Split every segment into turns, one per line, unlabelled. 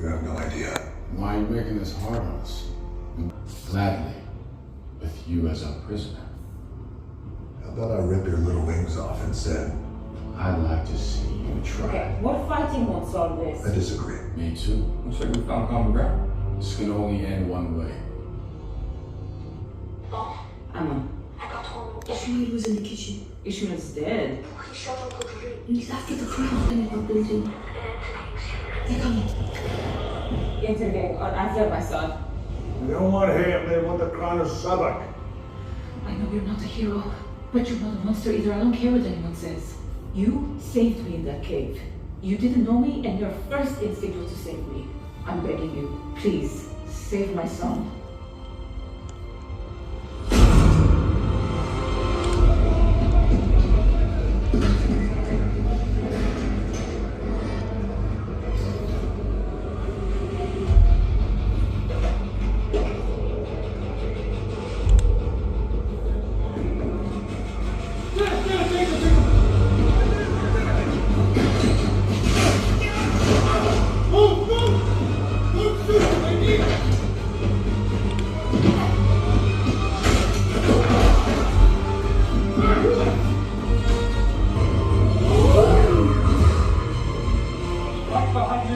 You have no idea.
Why are you making this hard on us? Gladly, with you as our prisoner.
How about I rip your little wings off instead?
I'd like to see you try.
Okay, what fighting won't solve this?
I disagree.
Me too.
Looks like we found common ground.
This can only end one way.
Anna,
I got home.
Ishmael was in the kitchen. Ishmael's dead.
He shot Uncle Kareem.
He's after the crowd in the building. They're coming. Intervene, or I've left my son.
We don't want him, they want the crown of Sabak.
I know you're not a hero, but you're not a monster either. I don't care what anyone says. You saved me in that cave. You didn't know me, and your first instinct was to save me. I'm begging you, please, save my son.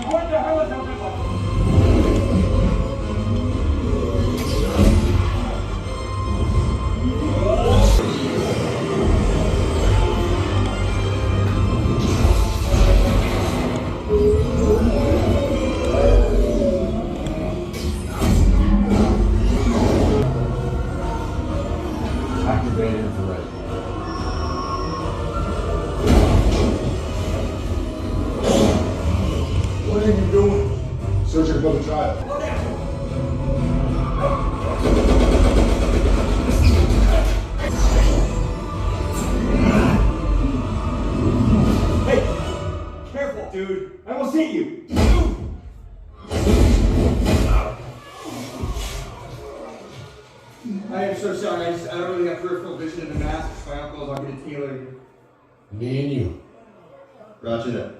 What the hell is everybody?
Activated infrared.
What are you doing? Searching for the child.
Hey! Careful, dude. I almost hit you.
I am so sorry. I don't really have peripheral vision in the mask. My uncle's not going to tailor you.
Me and you.
Roger that.